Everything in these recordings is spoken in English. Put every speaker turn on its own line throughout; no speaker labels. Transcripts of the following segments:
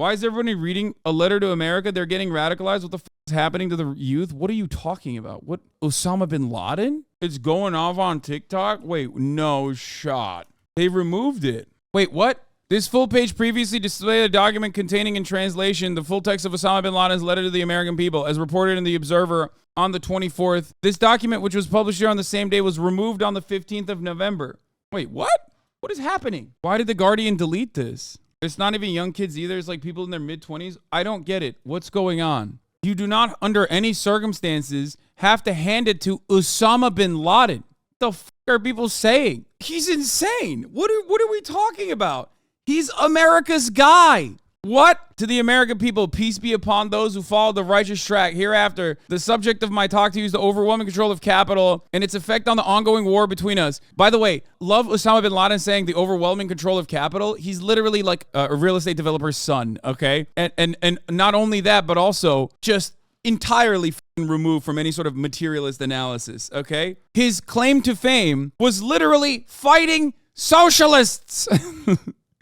Why is everybody reading A Letter to America? They're getting radicalized. What the f is happening to the youth? What are you talking about? What? Osama bin Laden? It's going off on TikTok? Wait, no shot. They removed it. Wait, what? This full page previously displayed a document containing in translation the full text of Osama bin Laden's letter to the American people, as reported in The Observer on the 24th. This document, which was published here on the same day, was removed on the 15th of November. Wait, what? What is happening? Why did The Guardian delete this? It's not even young kids either. It's like people in their mid-20s. I don't get it. What's going on? You do not, under any circumstances, have to hand it to Osama bin Laden. What the f are people saying? He's insane. What are we talking about? He's America's guy. What? To the American people, peace be upon those who follow the righteous track hereafter. The subject of my talk to you is the overwhelming control of capital and its effect on the ongoing war between us. By the way, love Osama bin Laden saying the overwhelming control of capital. He's literally like a real estate developer's son, okay? And not only that, but also just entirely removed from any sort of materialist analysis, okay? His claim to fame was literally fighting socialists.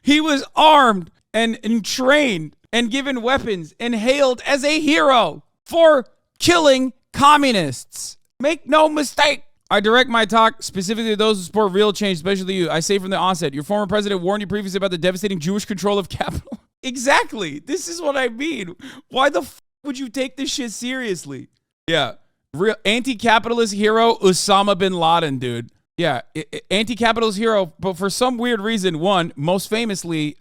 He was armed and trained and given weapons and hailed as a hero for killing communists. Make no mistake. I direct my talk specifically to those who support real change, especially you. I say from the onset, your former president warned you previously about the devastating Jewish control of capital. Exactly. This is what I mean. Why the f would you take this shit seriously? Yeah. Real anti-capitalist hero Osama bin Laden, dude. Yeah, anti-capitalist hero, but for some weird reason, one, most famously,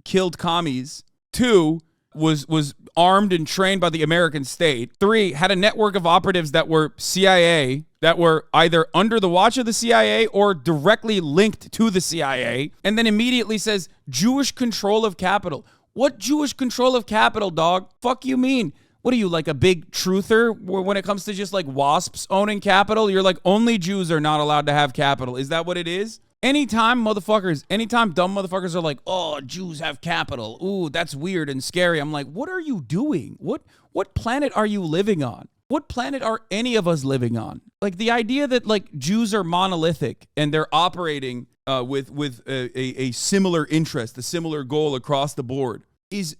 killed commies. Two, was armed and trained by the American state. Three, had a network of operatives that were CIA, that were either under the watch of the CIA or directly linked to the CIA, and then immediately says, Jewish control of capital. What Jewish control of capital, dog? Fuck you mean? What are you, like a big truther when it comes to just like WASPs owning capital? You're like, only Jews are not allowed to have capital. Is that what it is? Anytime dumb motherfuckers are like, oh, Jews have capital. Ooh, that's weird and scary. I'm like, what are you doing? What planet are you living on? What planet are any of us living on? Like the idea that like Jews are monolithic and they're operating with a similar interest, a similar goal across the board is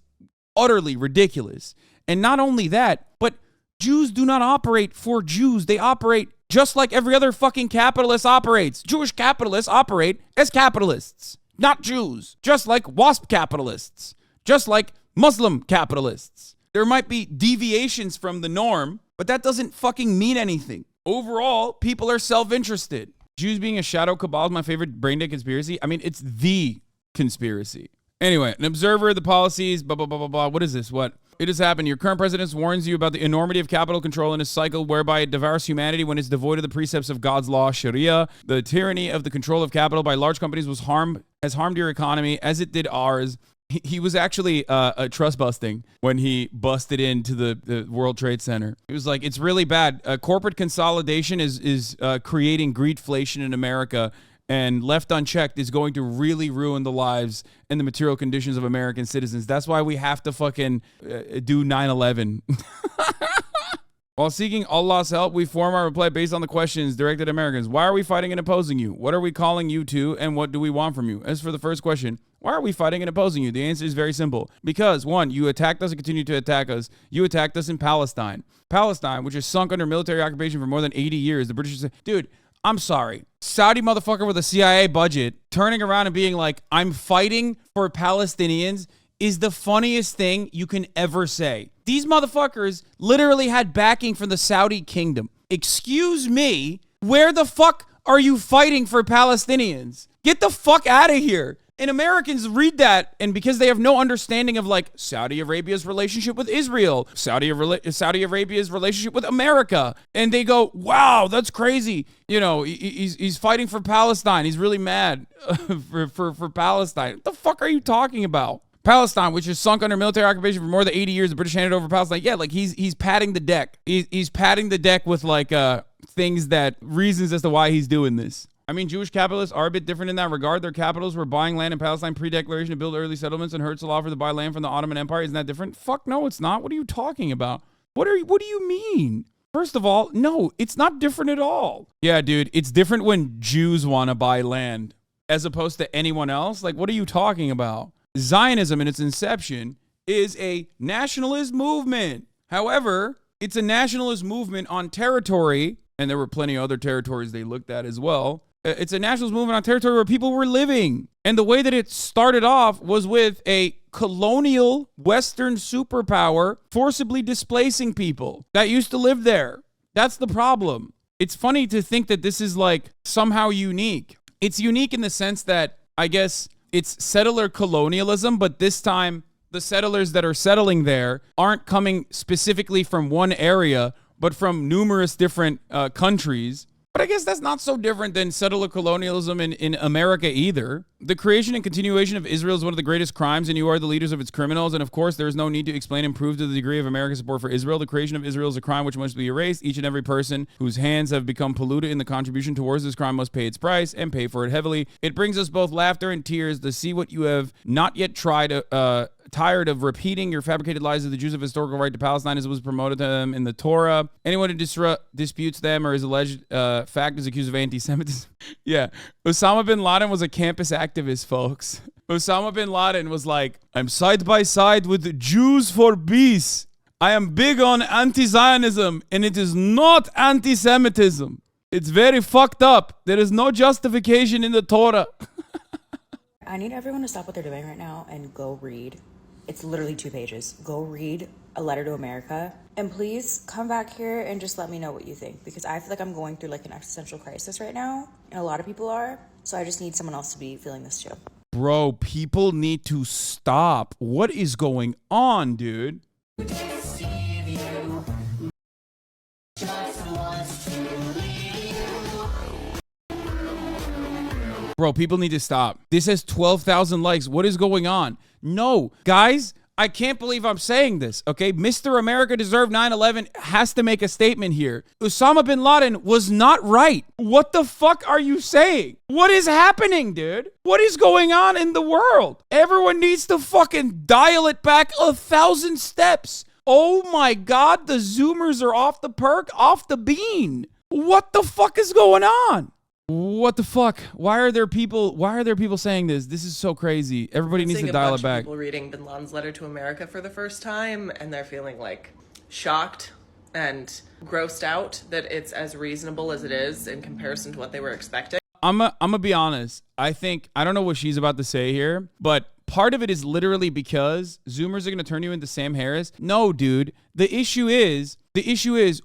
utterly ridiculous. And not only that, but Jews do not operate for Jews. They operate just like every other fucking capitalist operates. Jewish capitalists operate as capitalists, not Jews. Just like WASP capitalists, just like Muslim capitalists. There might be deviations from the norm, but that doesn't fucking mean anything. Overall, people are self-interested. Jews being a shadow cabal is my favorite brain dead conspiracy. I mean, it's the conspiracy. Anyway, an observer, the policies, blah, blah, blah, blah, blah. What is this? What? It has happened. Your current president warns you about the enormity of capital control in a cycle whereby it devours humanity when it's devoid of the precepts of God's law, Sharia. The tyranny of the control of capital by large companies has harmed your economy as it did ours. He was actually trust busting when he busted into the World Trade Center. It was like, it's really bad. Corporate consolidation is creating greedflation in America. And left unchecked is going to really ruin the lives and the material conditions of American citizens. That's why we have to fucking do 9/11. While seeking Allah's help, we form our reply based on the questions directed at Americans. Why are we fighting and opposing you? What are we calling you to? And what do we want from you? As for the first question, why are we fighting and opposing you? The answer is very simple. Because, one, you attacked us and continue to attack us. You attacked us in Palestine. Palestine, which is sunk under military occupation for more than 80 years. The British say, dude, I'm sorry. Saudi motherfucker with a CIA budget turning around and being like, I'm fighting for Palestinians is the funniest thing you can ever say. These motherfuckers literally had backing from the Saudi kingdom. Excuse me, where the fuck are you fighting for Palestinians? Get the fuck out of here. And Americans read that, and because they have no understanding of like Saudi Arabia's relationship with Israel, Saudi Arabia's relationship with America, and they go, wow, that's crazy. You know, he's fighting for Palestine. He's really mad for Palestine. What the fuck are you talking about? Palestine, which is sunk under military occupation for more than 80 years, the British handed over Palestine. Yeah, like he's padding the deck. He's padding the deck with like reasons as to why he's doing this. I mean, Jewish capitalists are a bit different in that regard. Their capitals were buying land in Palestine pre-declaration to build early settlements, and Herzl offered to buy land from the Ottoman Empire. Isn't that different? Fuck no, it's not. What are you talking about? What do you mean? First of all, no, it's not different at all. Yeah, dude, it's different when Jews want to buy land as opposed to anyone else. Like, what are you talking about? Zionism in its inception is a nationalist movement. However, it's a nationalist movement on territory, and there were plenty of other territories they looked at as well. It's a nationalist movement on territory where people were living. And the way that it started off was with a colonial Western superpower forcibly displacing people that used to live there. That's the problem. It's funny to think that this is like somehow unique. It's unique in the sense that I guess it's settler colonialism, but this time the settlers that are settling there aren't coming specifically from one area, but from numerous different countries. But I guess that's not so different than settler colonialism in America either. The creation and continuation of Israel is one of the greatest crimes, and you are the leaders of its criminals. And of course, there is no need to explain and prove to the degree of America's support for Israel. The creation of Israel is a crime which must be erased. Each and every person whose hands have become polluted in the contribution towards this crime must pay its price and pay for it heavily. It brings us both laughter and tears to see what you have not yet tried tired of repeating your fabricated lies of the Jews of historical right to Palestine as it was promoted to them in the Torah. Anyone who disputes them or is alleged fact is accused of anti-Semitism. Yeah. Osama bin Laden was a campus activist, folks. Osama bin Laden was like, I'm side by side with the Jews for peace. I am big on anti-Zionism, and it is not anti-Semitism. It's very fucked up. There is no justification in the Torah.
I need everyone to stop what they're doing right now and go read. It's literally 2 pages. Go read A Letter to America. And please come back here and just let me know what you think, because I feel like I'm going through like an existential crisis right now, and a lot of people are. So I just need someone else to be feeling this too.
Bro, people need to stop. What is going on, dude? Bro, people need to stop. This has 12,000 likes. What is going on? No, guys, I can't believe I'm saying this, okay? Mr. America Deserved 9/11 has to make a statement here. Osama bin Laden was not right. What the fuck are you saying? What is happening, dude? What is going on in the world? Everyone needs to fucking dial it back 1,000 steps. Oh my God, the Zoomers are off the perk, off the bean. What the fuck is going on? What the fuck? Why are there people saying this? This is so crazy. Everybody needs to dial it back.
People reading bin Laden's letter to America for the first time, and they're feeling like shocked and grossed out that it's as reasonable as it is in comparison to what they were expecting.
I'm gonna be honest. I don't know what she's about to say here, but part of it is literally because Zoomers are gonna turn you into Sam Harris. No, dude. The issue is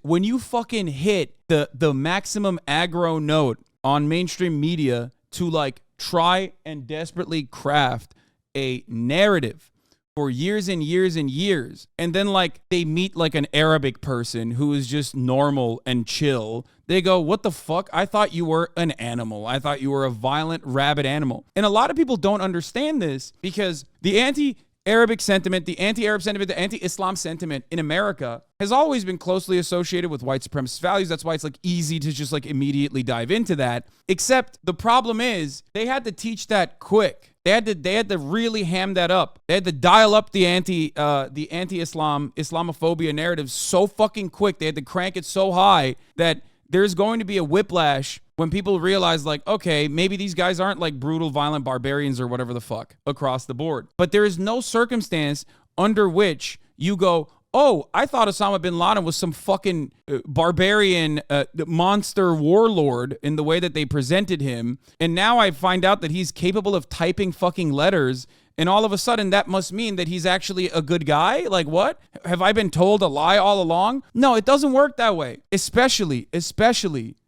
when you fucking hit the maximum aggro note on mainstream media to like try and desperately craft a narrative for years and years and years. And then like they meet like an Arabic person who is just normal and chill. They go, what the fuck? I thought you were an animal. I thought you were a violent, rabid animal. And a lot of people don't understand this because the anti-Arabic sentiment, the anti-Arab sentiment, the anti-Islam sentiment in America has always been closely associated with white supremacist values. That's why it's like easy to just like immediately dive into that. Except the problem is they had to teach that quick. They had to really ham that up. They had to dial up the anti-Islam, Islamophobia narrative so fucking quick. They had to crank it so high that there's going to be a whiplash when people realize like, okay, maybe these guys aren't like brutal, violent barbarians or whatever the fuck across the board. But there is no circumstance under which you go, oh, I thought Osama bin Laden was some fucking barbarian monster warlord in the way that they presented him. And now I find out that he's capable of typing fucking letters. And all of a sudden that must mean that he's actually a good guy? Like what? Have I been told a lie all along? No, it doesn't work that way. Especially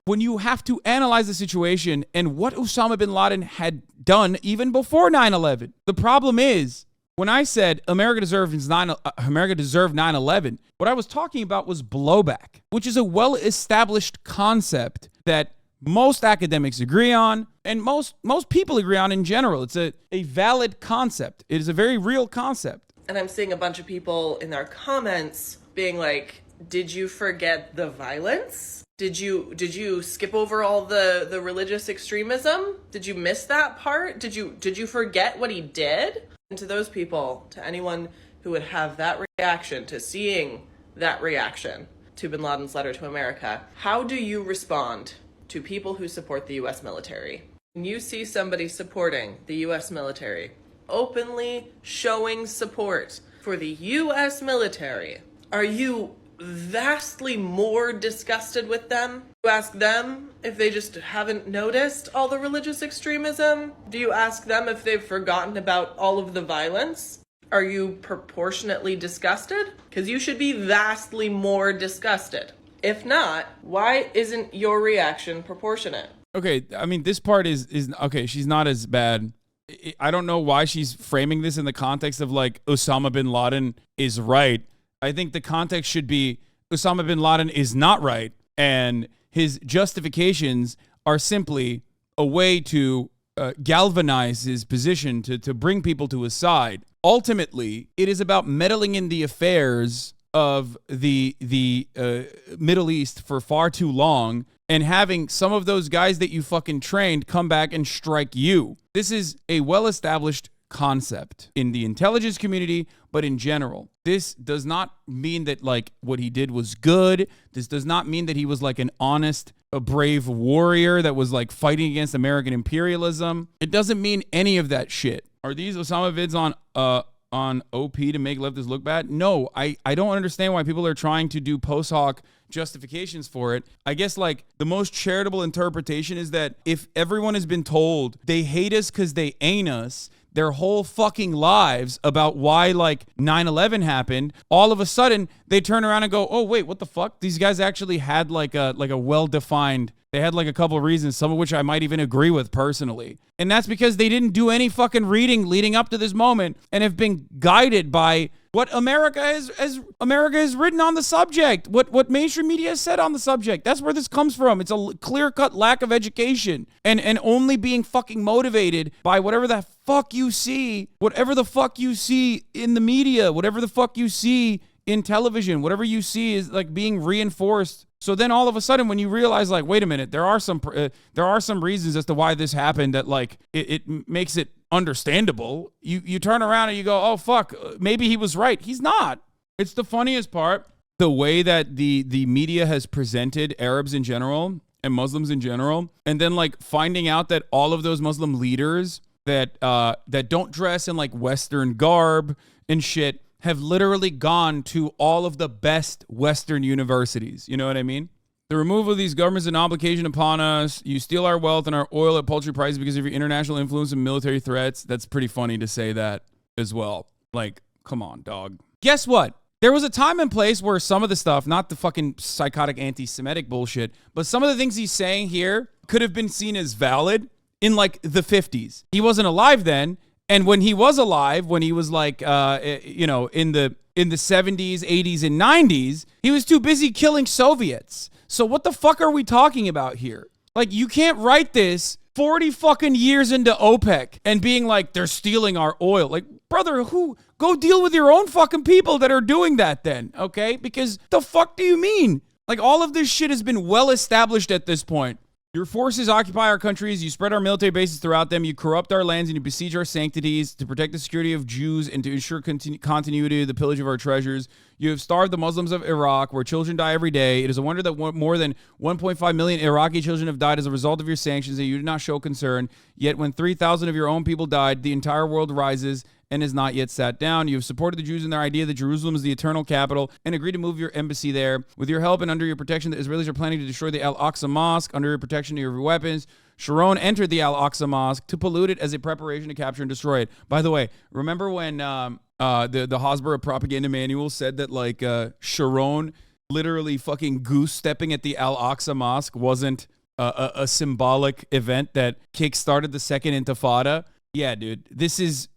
when you have to analyze the situation and what Osama bin Laden had done even before 9/11. The problem is, when I said America deserved 9/11, what I was talking about was blowback, which is a well-established concept that most academics agree on, and most people agree on in general. It's a valid concept. It is a very real concept.
And I'm seeing a bunch of people in their comments being like, did you forget the violence? Did you skip over all the religious extremism? Did you miss that part? Did you forget what he did? And to those people, to anyone who would have that reaction, to seeing that reaction to bin Laden's letter to America, how do you respond to people who support the U.S. military? When you see somebody supporting the U.S. military openly showing support for the US military, are you vastly more disgusted with them? Do you ask them if they just haven't noticed all the religious extremism? Do you ask them if they've forgotten about all of the violence? Are you proportionately disgusted? Because you should be vastly more disgusted. If not, why isn't your reaction proportionate?
Okay, I mean, this part is okay, she's not as bad. I don't know why she's framing this in the context of like Osama bin Laden is right. I think the context should be Osama bin Laden is not right, and his justifications are simply a way to galvanize his position, to bring people to his side. Ultimately, it is about meddling in the affairs of the Middle East for far too long and having some of those guys that you fucking trained come back and strike you. This is a well-established concept in the intelligence community, but in general. This does not mean that like what he did was good. This does not mean that he was like an honest, a brave warrior that was like fighting against American imperialism. It doesn't mean any of that shit. Are these Osama vids on OP to make leftists look bad? No, I don't understand why people are trying to do post hoc justifications for it. I guess like the most charitable interpretation is that if everyone has been told they hate us because they ain't us their whole fucking lives about why like 9/11 happened, all of a sudden they turn around and go, oh wait, what the fuck? These guys actually had like a well-defined, they had like a couple of reasons, some of which I might even agree with personally. And that's because they didn't do any fucking reading leading up to this moment and have been guided by what America has written on the subject, what mainstream media has said on the subject. That's where this comes from. It's a clear-cut lack of education and only being fucking motivated by whatever the fuck you see, whatever the fuck you see in the media, whatever the fuck you see in television, whatever you see is like being reinforced. So then all of a sudden when you realize like, wait a minute, there are some reasons as to why this happened that like it makes it understandable. You turn around and you go, oh fuck, maybe he was right. He's not. It's the funniest part, the way that the media has presented Arabs in general and Muslims in general, and then like finding out that all of those Muslim leaders that don't dress in like Western garb and shit have literally gone to all of the best Western universities. You know what I mean? The removal of these governments is an obligation upon us. You steal our wealth and our oil at paltry prices because of your international influence and military threats. That's pretty funny to say that as well. Like, come on, dog. Guess what? There was a time and place where some of the stuff, not the fucking psychotic anti-Semitic bullshit, but some of the things he's saying here could have been seen as valid in like the 50s. He wasn't alive then. And when he was alive, when he was like, in the 70s, 80s, and 90s, he was too busy killing Soviets. So what the fuck are we talking about here? Like, you can't write this 40 fucking years into OPEC and being like, they're stealing our oil. Like, brother, go deal with your own fucking people that are doing that then, okay? Because the fuck do you mean? Like, all of this shit has been well established at this point. Your forces occupy our countries, you spread our military bases throughout them, you corrupt our lands, and you besiege our sanctities to protect the security of Jews and to ensure continuity of the pillage of our treasures. You have starved the Muslims of Iraq, where children die every day. It is a wonder that more than 1.5 million Iraqi children have died as a result of your sanctions, and you did not show concern. Yet when 3,000 of your own people died, the entire world rises and has not yet sat down. You have supported the Jews in their idea that Jerusalem is the eternal capital and agreed to move your embassy there. With your help and under your protection, the Israelis are planning to destroy the Al-Aqsa Mosque. Under your protection of your weapons, Sharon entered the Al-Aqsa Mosque to pollute it as a preparation to capture and destroy it. By the way, remember when the Hasbara propaganda manual said that like Sharon literally fucking goose stepping at the Al-Aqsa Mosque wasn't a symbolic event that kickstarted the Second Intifada? Yeah, dude, this is,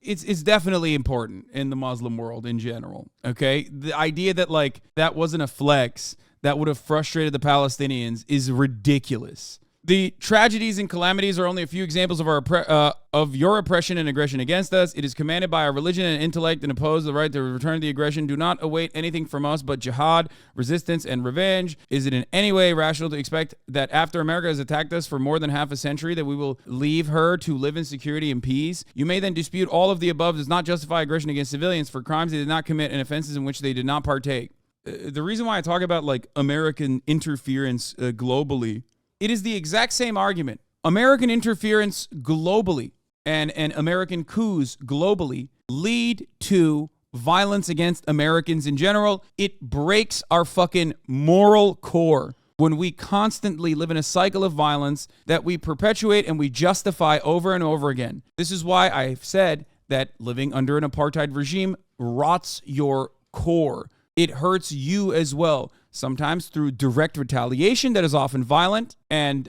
it's definitely important in the Muslim world in general, okay? The idea that, like, that wasn't a flex that would have frustrated the Palestinians is ridiculous. The tragedies and calamities are only a few examples of your oppression and aggression against us. It is commanded by our religion and intellect and oppose the right to return the aggression. Do not await anything from us but jihad, resistance, and revenge. Is it in any way rational to expect that after America has attacked us for more than half a century that we will leave her to live in security and peace? You may then dispute all of the above does not justify aggression against civilians for crimes they did not commit and offenses in which they did not partake. The reason why I talk about like American interference globally, it is the exact same argument. American interference globally and American coups globally lead to violence against Americans in general. It breaks our fucking moral core when we constantly live in a cycle of violence that we perpetuate and we justify over and over again. This is why I've said that living under an apartheid regime rots your core. It hurts you as well, sometimes through direct retaliation that is often violent, and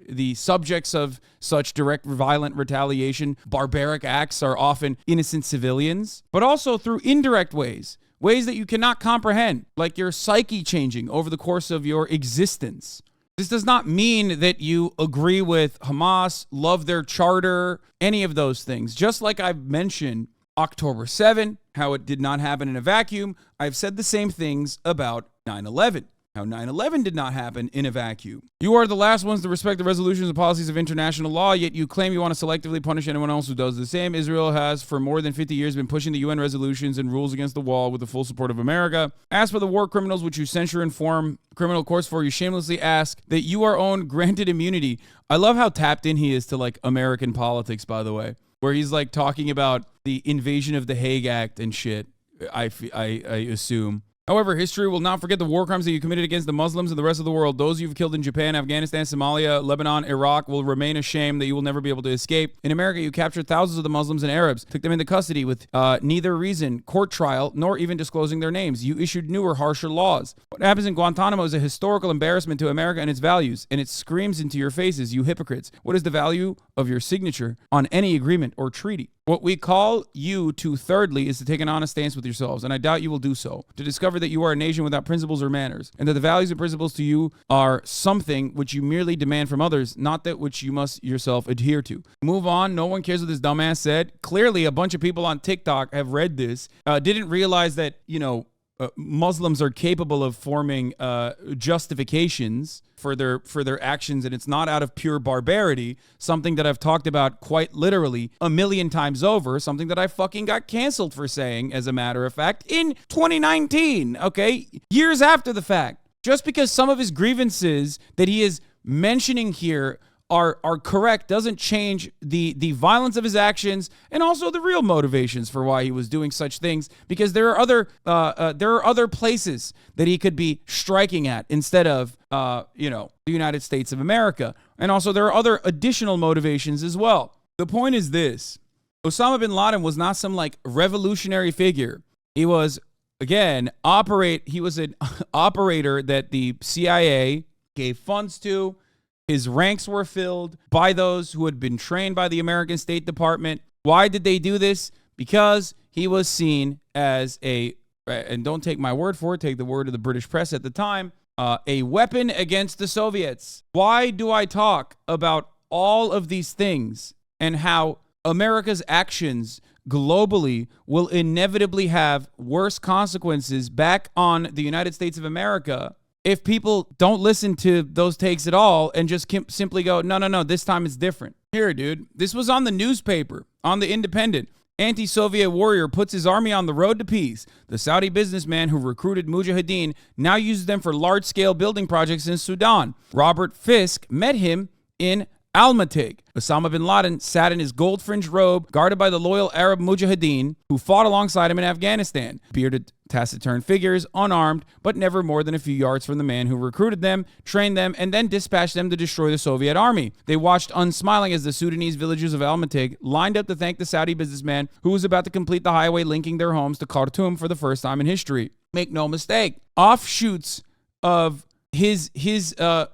the subjects of such direct violent retaliation, barbaric acts, are often innocent civilians, but also through indirect ways that you cannot comprehend, like your psyche changing over the course of your existence. This does not mean that you agree with Hamas, love their charter, any of those things. Just like I've mentioned October 7, how it did not happen in a vacuum, I've said the same things about 9/11. How 9/11 did not happen in a vacuum. You are the last ones to respect the resolutions and policies of international law, yet you claim you want to selectively punish anyone else who does the same. Israel has, for more than 50 years, been pushing the UN resolutions and rules against the wall with the full support of America. As for the war criminals, which you censure and form criminal courts for, you shamelessly ask that you are own granted immunity. I love how tapped in he is to, like, American politics, by the way, where he's, like, talking about the invasion of the Hague Act and shit, I assume. However, history will not forget the war crimes that you committed against the Muslims and the rest of the world. Those you've killed in Japan, Afghanistan, Somalia, Lebanon, Iraq will remain a shame that you will never be able to escape. In America, you captured thousands of the Muslims and Arabs, took them into custody with neither reason, court trial, nor even disclosing their names. You issued newer, harsher laws. What happens in Guantanamo is a historical embarrassment to America and its values, and it screams into your faces, you hypocrites. What is the value of your signature on any agreement or treaty? What we call you to, thirdly, is to take an honest stance with yourselves, and I doubt you will do so, to discover that you are a nation without principles or manners, and that the values and principles to you are something which you merely demand from others, not that which you must yourself adhere to. Move on. No one cares what this dumbass said. Clearly, a bunch of people on TikTok have read this, didn't realize that, Muslims are capable of forming justifications for their actions, and it's not out of pure barbarity, something that I've talked about quite literally a million times over, something that I fucking got canceled for saying, as a matter of fact, in 2019, okay? Years after the fact. Just because some of his grievances that he is mentioning here are correct doesn't change the violence of his actions and also the real motivations for why he was doing such things, because there are other places that he could be striking at instead of the United States of America, and also there are other additional motivations as well. The point is this: Osama bin Laden was not some like revolutionary figure. He was an operator that the CIA gave funds to. His ranks were filled by those who had been trained by the American State Department. Why did they do this? Because he was seen as and don't take my word for it, take the word of the British press at the time, a weapon against the Soviets. Why do I talk about all of these things and how America's actions globally will inevitably have worse consequences back on the United States of America if people don't listen to those takes at all and just simply go, no, this time it's different? Here, dude, this was on the newspaper, on the Independent. Anti-Soviet warrior puts his army on the road to peace. The Saudi businessman who recruited Mujahideen now uses them for large-scale building projects in Sudan. Robert Fisk met him in Almaty. Osama bin Laden sat in his gold-fringed robe, guarded by the loyal Arab Mujahideen who fought alongside him in Afghanistan. Bearded, taciturn figures, unarmed, but never more than a few yards from the man who recruited them, trained them, and then dispatched them to destroy the Soviet army. They watched unsmiling as the Sudanese villagers of Almaty lined up to thank the Saudi businessman who was about to complete the highway linking their homes to Khartoum for the first time in history. Make no mistake, offshoots of his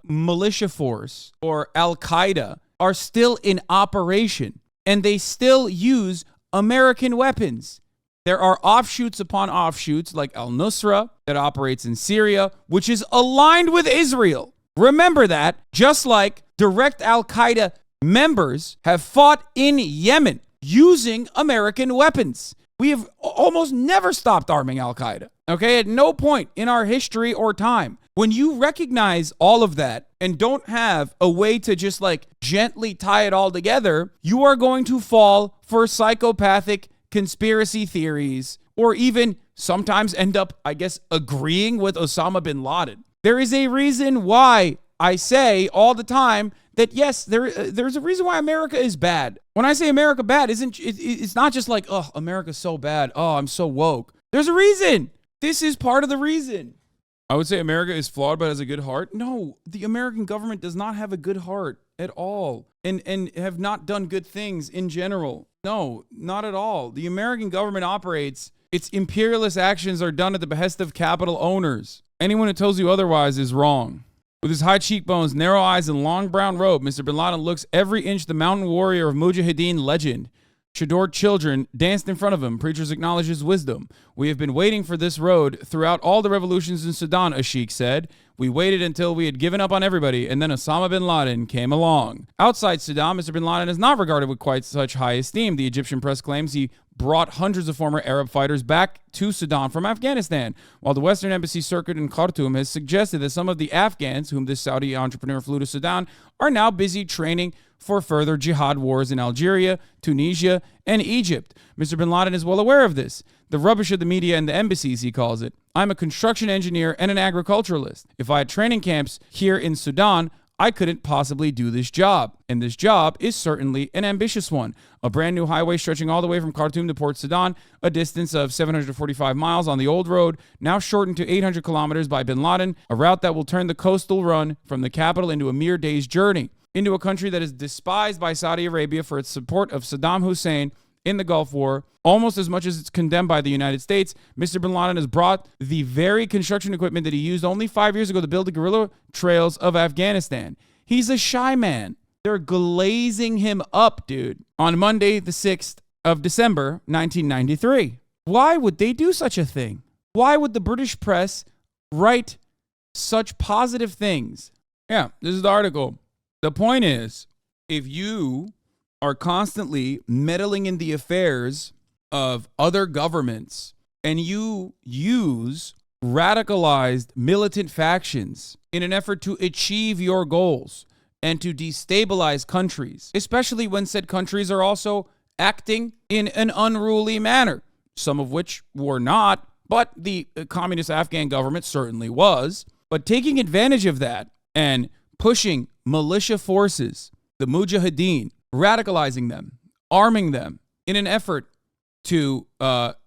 militia force or Al-Qaeda are still in operation, and they still use American weapons. There are offshoots upon offshoots like Al-Nusra that operates in Syria, which is aligned with Israel. Remember that, just like direct Al-Qaeda members have fought in Yemen using American weapons. We have almost never stopped arming Al-Qaeda, okay? At no point in our history or time. When you recognize all of that and don't have a way to just like gently tie it all together, you are going to fall for psychopathic conspiracy theories, or even sometimes end up, agreeing with Osama bin Laden. There is a reason why I say all the time that yes, there's a reason why America is bad. When I say America bad, it's not just like, oh, America's so bad. Oh, I'm so woke. There's a reason. This is part of the reason. I would say America is flawed but has a good heart. No, the American government does not have a good heart at all and have not done good things in general. No, not at all. The American government operates, its imperialist actions are done at the behest of capital owners. Anyone who tells you otherwise is wrong. With his high cheekbones, narrow eyes, and long brown robe, Mr. Bin Laden looks every inch the mountain warrior of Mujahideen legend. Adored children danced in front of him. Preachers acknowledged his wisdom. We have been waiting for this road throughout all the revolutions in Sudan, a sheikh said. We waited until we had given up on everybody, and then Osama bin Laden came along. Outside Sudan, Mr. bin Laden is not regarded with quite such high esteem. The Egyptian press claims he brought hundreds of former Arab fighters back to Sudan from Afghanistan, while the Western Embassy circuit in Khartoum has suggested that some of the Afghans, whom this Saudi entrepreneur flew to Sudan, are now busy training for further jihad wars in Algeria, Tunisia, and Egypt. Mr. bin Laden is well aware of this. The rubbish of the media and the embassies, he calls it. I'm a construction engineer and an agriculturalist. If I had training camps here in Sudan, I couldn't possibly do this job. And this job is certainly an ambitious one. A brand new highway stretching all the way from Khartoum to Port Sudan, a distance of 745 miles on the old road, now shortened to 800 kilometers by bin Laden, a route that will turn the coastal run from the capital into a mere day's journey, into a country that is despised by Saudi Arabia for its support of Saddam Hussein in the Gulf War, almost as much as it's condemned by the United States. Mr. bin Laden has brought the very construction equipment that he used only 5 years ago to build the guerrilla trails of Afghanistan. He's a shy man. They're glazing him up, dude, on Monday, the 6th of December, 1993. Why would they do such a thing? Why would the British press write such positive things? Yeah, this is the article. The point is, if you are constantly meddling in the affairs of other governments and you use radicalized militant factions in an effort to achieve your goals and to destabilize countries, especially when said countries are also acting in an unruly manner, some of which were not, but the communist Afghan government certainly was, but taking advantage of that and pushing militia forces, the Mujahideen, radicalizing them, arming them in an effort to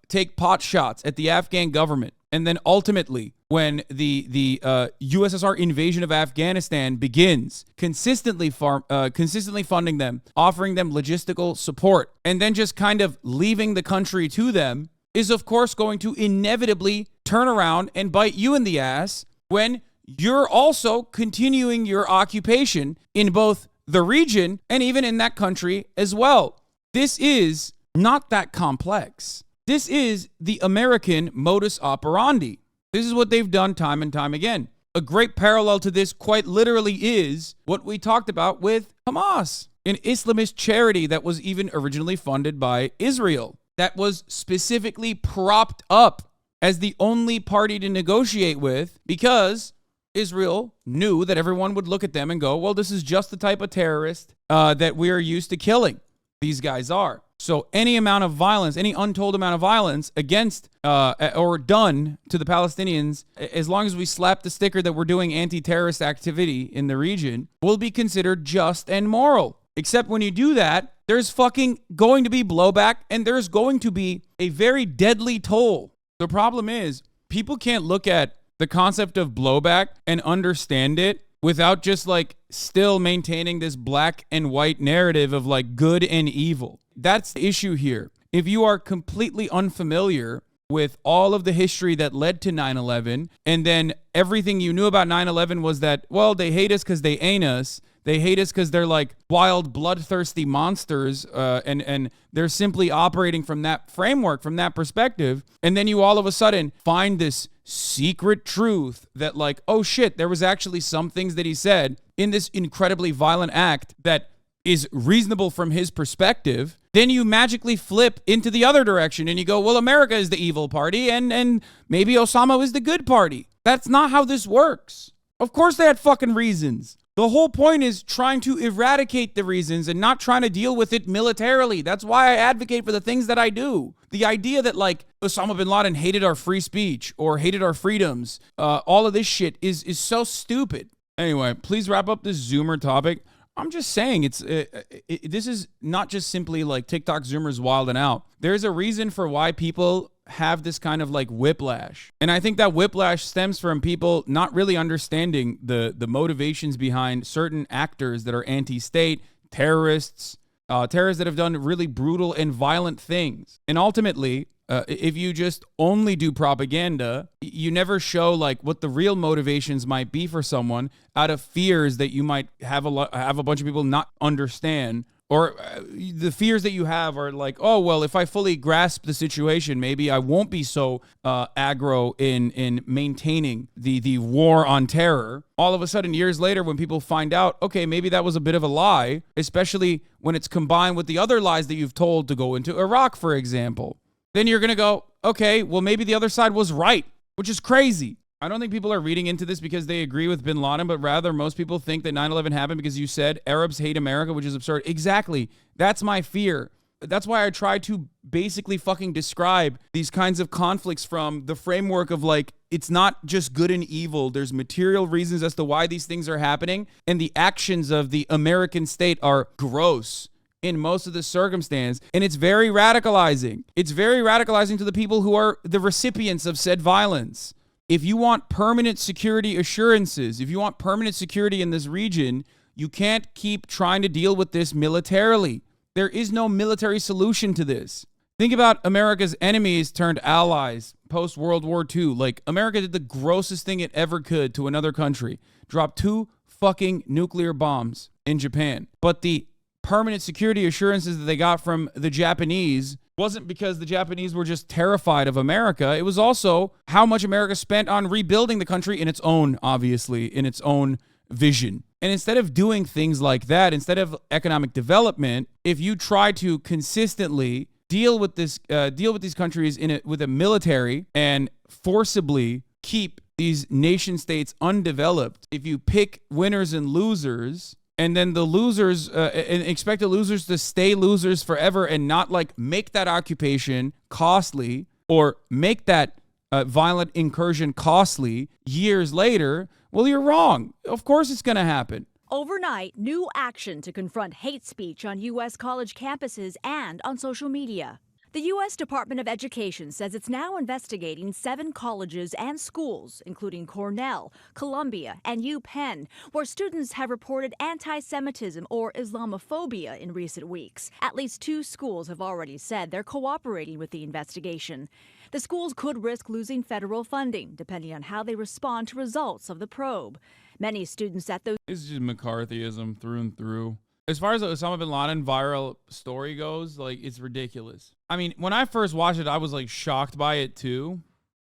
take pot shots at the Afghan government. And then ultimately, when the USSR invasion of Afghanistan begins, consistently funding them, offering them logistical support, and then just kind of leaving the country to them, is of course going to inevitably turn around and bite you in the ass when you're also continuing your occupation in both the region and even in that country as well. This is not that complex. This is the American modus operandi. This is what they've done time and time again. A great parallel to this quite literally is what we talked about with Hamas, an Islamist charity that was even originally funded by Israel, that was specifically propped up as the only party to negotiate with because Israel knew that everyone would look at them and go, well, this is just the type of terrorist that we are used to killing. These guys are. So any amount of violence, any untold amount of violence against or done to the Palestinians, as long as we slap the sticker that we're doing anti-terrorist activity in the region, will be considered just and moral. Except when you do that, there's fucking going to be blowback and there's going to be a very deadly toll. The problem is people can't look at the concept of blowback and understand it without just like still maintaining this black and white narrative of like good and evil. That's the issue here. If you are completely unfamiliar with all of the history that led to 9/11, and then everything you knew about 9/11 was that, well, they hate us because they ain't us. They hate us because they're like wild, bloodthirsty monsters, and they're simply operating from that framework, from that perspective. And then you all of a sudden find this secret truth that like, oh shit, there was actually some things that he said in this incredibly violent act that is reasonable from his perspective. Then you magically flip into the other direction and you go, well, America is the evil party and maybe Osama is the good party. That's not how this works. Of course they had fucking reasons. The whole point is trying to eradicate the reasons and not trying to deal with it militarily. That's why I advocate for the things that I do. The idea that like Osama bin Laden hated our free speech or hated our freedoms, all of this shit is so stupid. Anyway, please wrap up this Zoomer topic. I'm just saying this is not just simply like TikTok Zoomers wilding out. There's a reason for why people have this kind of like whiplash. And I think that whiplash stems from people not really understanding the motivations behind certain actors that are anti-state, terrorists that have done really brutal and violent things. And ultimately, if you just only do propaganda, you never show like what the real motivations might be for someone out of fears that you might have a bunch of people not understand. Or the fears that you have are like, oh, well, if I fully grasp the situation, maybe I won't be so aggro in maintaining the war on terror. All of a sudden, years later, when people find out, okay, maybe that was a bit of a lie, especially when it's combined with the other lies that you've told to go into Iraq, for example, then you're going to go, okay, well, maybe the other side was right, which is crazy. I don't think people are reading into this because they agree with bin Laden, but rather most people think that 9/11 happened because you said Arabs hate America, which is absurd. Exactly. That's my fear. That's why I try to basically fucking describe these kinds of conflicts from the framework of like, it's not just good and evil. There's material reasons as to why these things are happening, and the actions of the American state are gross in most of the circumstance, and it's very radicalizing. It's very radicalizing to the people who are the recipients of said violence. If you want permanent security assurances, if you want permanent security in this region, you can't keep trying to deal with this militarily. There is no military solution to this. Think about America's enemies turned allies post-World War II. Like, America did the grossest thing it ever could to another country. Dropped 2 fucking nuclear bombs in Japan. But the permanent security assurances that they got from the Japanese wasn't because the Japanese were just terrified of America. It was also how much America spent on rebuilding the country in its own, obviously, in its own vision. And instead of doing things like that, instead of economic development, if you try to consistently deal with these countries with a military and forcibly keep these nation states undeveloped, if you pick winners and losers, and then the losers and expect the losers to stay losers forever and not like make that occupation costly or make that violent incursion costly years later, well, you're wrong. Of course it's going to happen.
Overnight, new action to confront hate speech on U.S. college campuses and on social media. The U.S. Department of Education says it's now investigating 7 colleges and schools, including Cornell, Columbia, and UPenn, where students have reported anti-Semitism or Islamophobia in recent weeks. At least 2 schools have already said they're cooperating with the investigation. The schools could risk losing federal funding, depending on how they respond to results of the probe. Many students at those...
It's just McCarthyism through and through. As far as the Osama bin Laden viral story goes, like, it's ridiculous. I mean, when I first watched it, I was, like, shocked by it, too.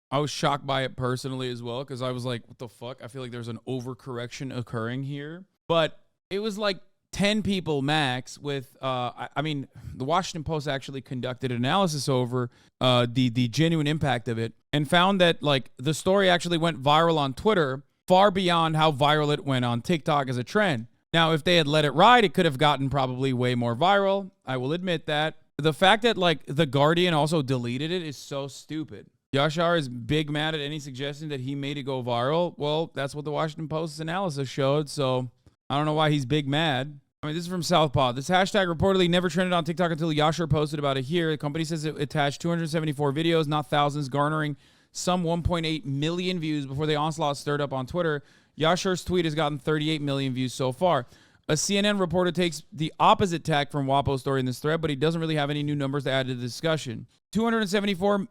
I was shocked by it personally as well, because I was like, what the fuck? I feel like there's an overcorrection occurring here. But it was, like, 10 people max with, I mean, the Washington Post actually conducted an analysis over the genuine impact of it and found that, like, the story actually went viral on Twitter far beyond how viral it went on TikTok as a trend. Now, if they had let it ride, it could have gotten probably way more viral. I will admit that. The fact that, like, The Guardian also deleted it is so stupid. Yashar is big mad at any suggestion that he made it go viral. Well, that's what the Washington Post's analysis showed, so I don't know why he's big mad. I mean, this is from Southpaw. This hashtag reportedly never trended on TikTok until Yashar posted about it here. The company says it attached 274 videos, not thousands, garnering some 1.8 million views before the onslaught stirred up on Twitter. Yashar's tweet has gotten 38 million views so far. A CNN reporter takes the opposite tack from WAPO's story in this thread, but he doesn't really have any new numbers to add to the discussion. 274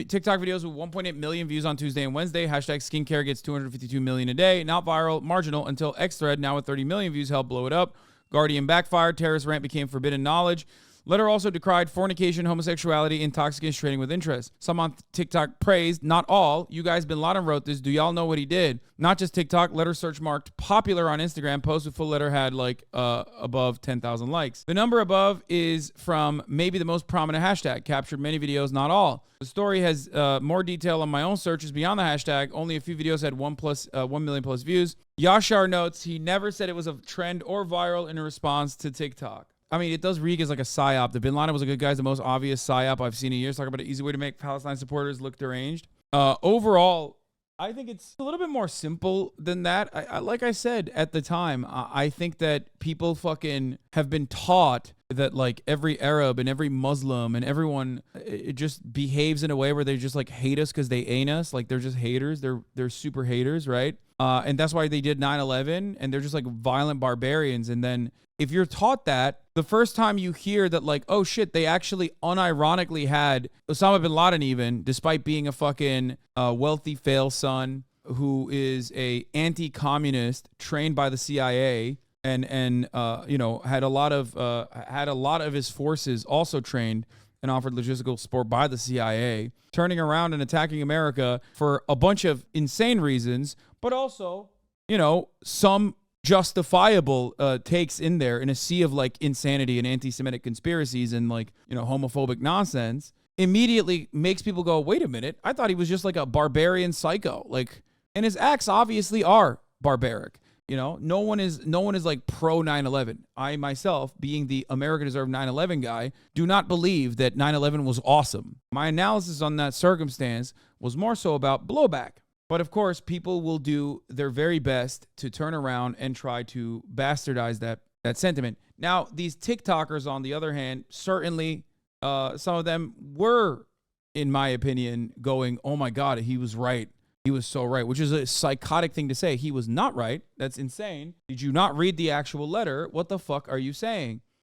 TikTok videos with 1.8 million views on Tuesday and Wednesday. Hashtag skincare gets 252 million a day. Not viral, marginal, until X thread, now with 30 million views, helped blow it up. Guardian backfired. Terrorist rant became forbidden knowledge. Letter also decried fornication, homosexuality, intoxicants, trading with interest. Some on TikTok praised, not all. You guys, bin Laden wrote this. Do y'all know what he did? Not just TikTok. Letter search marked popular on Instagram. Post with full letter had like above 10,000 likes. The number above is from maybe the most prominent hashtag. Captured many videos, not all. The story has more detail on my own searches beyond the hashtag. Only a few videos had 1 million plus views. Yashar notes he never said it was a trend or viral in response to TikTok. I mean, it does reek as like a psyop. The bin Laden was a good guy. It's the most obvious psyop I've seen in years. Talk about an easy way to make Palestine supporters look deranged. Overall, I think it's a little bit more simple than that. I like I said at the time, I think that people fucking have been taught that like every Arab and every Muslim and everyone, it just behaves in a way where they just like hate us because they ain't us. Like they're just haters. They're super haters, right? And that's why they did 9/11, and they're just like violent barbarians. And then if you're taught that, the first time you hear that like, oh shit, they actually unironically had Osama bin Laden, even despite being a fucking wealthy fail son who is a anti-communist trained by the CIA and you know, had a lot of his forces also trained and offered logistical support by the CIA, turning around and attacking America for a bunch of insane reasons, but also, you know, some justifiable takes in there in a sea of like insanity and anti-Semitic conspiracies and like, you know, homophobic nonsense, immediately makes people go, wait a minute, I thought he was just like a barbarian psycho. Like, and his acts obviously are barbaric. You know, no one is like pro 9/11. I myself, being the America Deserved 9/11 guy, do not believe that 9/11 was awesome. My analysis on that circumstance was more so about blowback. But of course, people will do their very best to turn around and try to bastardize that sentiment. Now, these TikTokers, on the other hand, certainly some of them were, in my opinion, going, oh my God, he was right. He was so right, which is a psychotic thing to say. He was not right. That's insane. Did you not read the actual letter? What the fuck are you saying?